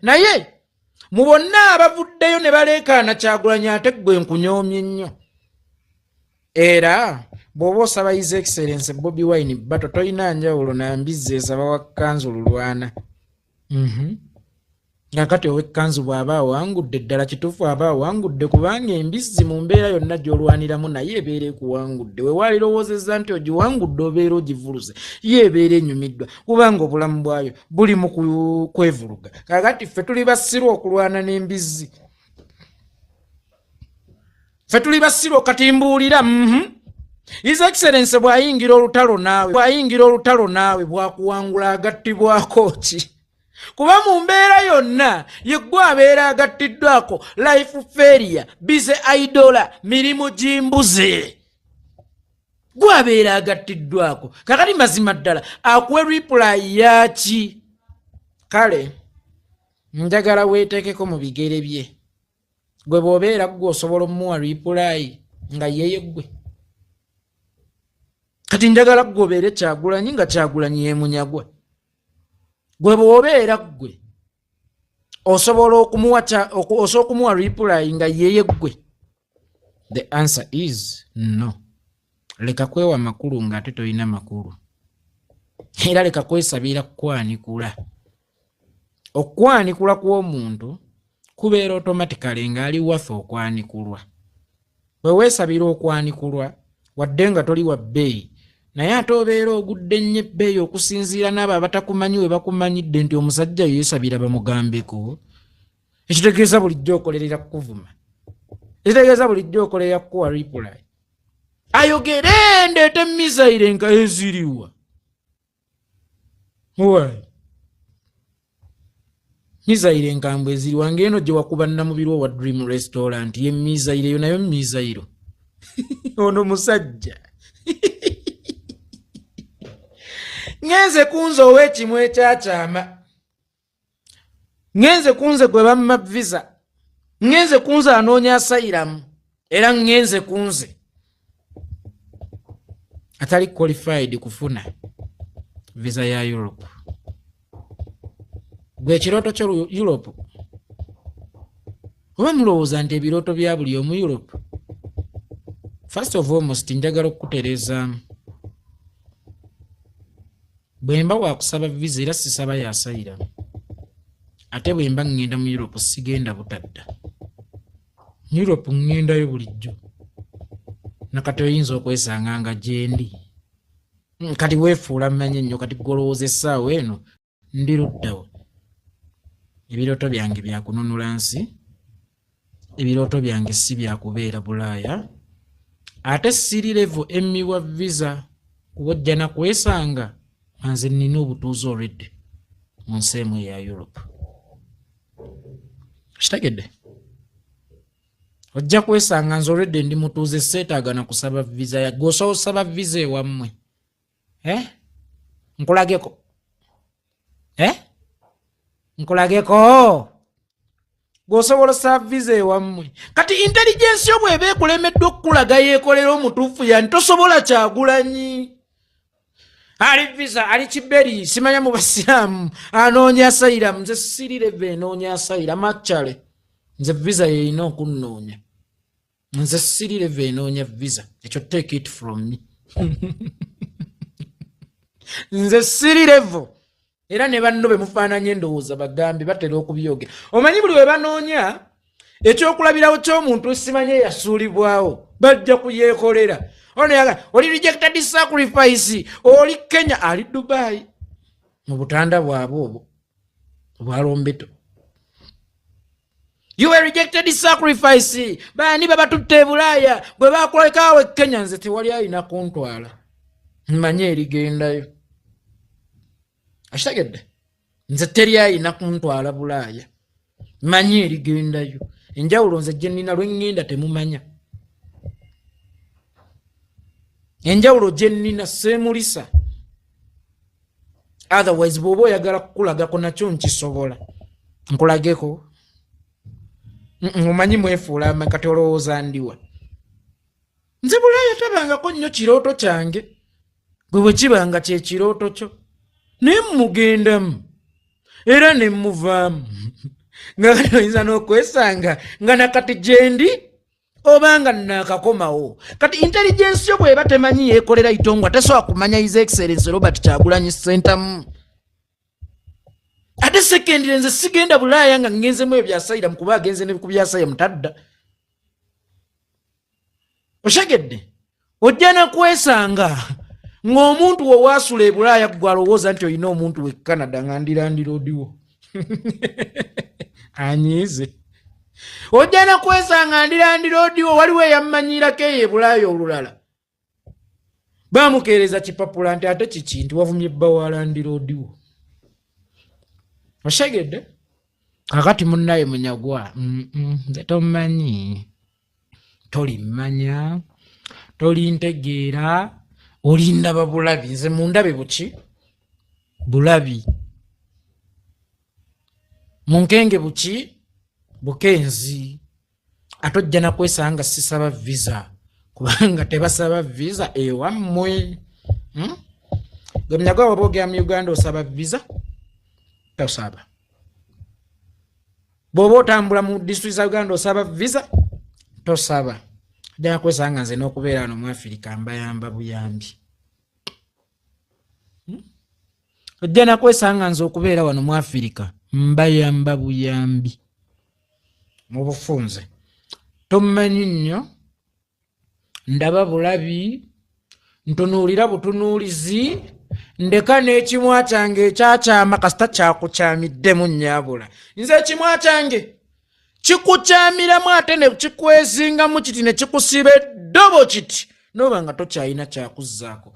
naye mu bonna abavuddeyo ne baleekaana Kyagulanyi ate gwe nkunyoomye nnyo. Era bw'oba osaba His Excellency Bobi Wine Bbatto tolina njawulo na Mbizzi esaba wa Kkanzu Lulwana. Nga kati ow'ekkanzu bw'aba awangudde ddala kituufu aba awangudde kubanga Embizzi mu mbeera yonna gy'olwaniramu naye ebeera ekuwangudde. We waalirowoozezza nti ogiwangudde obeera ogivuluze ye ebeera enyumiddwa kubanga obulamu bwayo buli mu kwevuluga. Kaakati ffe tuli basirwa okulwana n'Embizzi. Ffe tuli basirwa katimbuulira. His Excellency bw'ayingira olutalo naawe bwakuwangula agattibwako ki? Kuba mu mbeera yonna yeggwe abeera agattiddwako life failure, bize idola, mirimu gimbuze. Gwe abeera agattiddwako. Kakati mazima ddala akuwe reply yaki? Kale njagala weeteekeko mu bigere bye. Gwe bw'obeera gwe osobola omuwa reply nga yeggwe. Kati njagala gwe obeere Kyagulanyi nga Kyagulanyi yemunyagwa. Gwe bw'obeera gwe osobola okumuwa reply nga yeggwe. The answer is no. Leka kwewa makulu nga ate tolina makulu. Era leka kwesabira kukwanikula. Okwanikula kw'omuntu kubeera automatically ng'ali wafe okwanikulwa. Bwe weesabira okwanikulwa wadde nga toli wa bbeeyi naye ate obeera ogudde nnyo ebbeeyi okusinziira n'abo abatakumanyi we bakumanyidde nti omusajja yeesabira bamugambeko. Ekitegeeza bulijjo okolerera kukuvuma. Ekitegeeza bulijjo okolerera kukuwa reply. Ayogere ndeete misaire nga eziriwa. Misaire nkambwe eziriwa ng'eno gye wakuba Namubirwa wa Dream Restaurant ye misaire yo nayo misairo. Ono musajja. Ngenze kunze ow'ekimu ekyakyama. Ngenze kunze gwe bamma visa. Ngenze kunze anoonya asylum. Era ngenze kunze atali qualified kufuna visa ya Europe. Gwe kirooto kyo Europe. Oba mulowooza nti ebirooto bya buli omu Europe? First of all, njagala okukutereezaamu. Bwe mba waakusaba visa era sisaba ya asylum. Ate bwe mba ngenda mu Europe sigenda butadda. Europe ngendayo bulijjo. Nakati oyinza okwesanga nga gyendi. Kati weefuula mmanyi nnyo kati golowooza essaawa eno ndi luddawo. Ebirooto byange byakununula nsi. Ebirooto byange si byakubeera Bulaaya. Ate siri level emmiwa visa kubojja na kwesanga nze nina obutuuzi already mu nsi emu ya Europe. Kitegedde? Ojja kwesanga nze already ndi mutuuze seetaaga na kusaba visa ya goso osaba visa ewammwe. Nkulageko? Nkulageko? Gosobola osaba visa ewammwe. Kati intelligence yo bw'eba ekulemeddwa okukulaga yeekolera omutuufu yani tosobola Kyagulanyi. Ali visa, ali Kiberi, simanya mu basiraamu, anoonya asylum, nze siri level enoonya asylum actually. Nze visa yeerina okunnoonya. Nze siri level enoonya visa. Ekyo take it from me. Nze siri level. Era ne banno be mufaananye endowooza bagambe batera okubyogera. Omanyi buli we banoonya ekyokulabirawo ky'omuntu simanye yasuulibwawo bajja kuyeekolera. Ono yaga oli rejected sacrifice oli Kenya ali Dubai mu butanda bwabwe obwo bwalombeto. You were rejected sacrifice bani babatutte e Bulaaya bwe bakolekawe Kenya nze tewali alina kuntwala mmanye erigendayo. Ashitagedde nze teri alina kuntwala Bulaaya mmanye erigendayo. Enjawulo nze gye nnina lwe ngenda temumanya. Enjawulo gye nnina seemulisa. Otherwise bw'oba oyagala kukulagako nakyo nkisobola nkulageko. Omanyi mwefuula kati olowooza ndiwa. Nze Bulaaya tabangako nnyo kirooto kyange bwe bwe kibanga kye kirooto kyo naye mugendamu. era ne muvaamu nga kati oyinza n'okwesanga nga nakati gyendi obanga nakakomawo. Kati intelligence yo bweba temanyi yekolera itongwa tesobola kumanya His Excellency Robert Kyagulanyi Ssentamu. Ate secondary nze sigenda Bulaaya nga ngenzemu ebyasayira mukuba agenze ne kubyasaya mutadda. Oshagedde ojja na kwesanga ng'omuntu wo waasula e Bulaaya gwalowooza nti olina omuntu we Canada nga ndirandiroodiwo anyiize. Ojja na kwesanga ndirandiroodiwo waliwo eyammanyiirako eyo e Bulaaya olulala baamukeereza kipapula nti ate kiki nti wavumye bba wa landiroodiwo. Oshagedde kakati munnaye Munyagwa nze tomanyi tolimanya tolintegeera olindaba bulabi nze mundabe buki bulabi munkenge buki bukenzi. Atojja na kwesanga sisaba visa kubanga tebasaba visa ewammwe. Gwe Munyagwa waba ogera mu Uganda osaba visa tosaba. Bw'oba otambula mu district za Uganda osaba visa tosaba. Ojja na kwesanga nze n'okubeera wano mu Africa mbayamba buyambi. Ojja na kwesanga nze okubeera wano mu Africa mbayamba buyambi mu bufunze. Tomanyi nnyo ndaba bulabi ntunuulira butunuulizi ndeka n'ekimwa kyange ekyakyama kasita kyakukyamiddemu nnyabula. Nze ekimwa kyange kikukyamiramu ate ne kikwezingamu kiti ne kikusiba eddobo kiti n'oba nga tokyalina kyakuzzaako.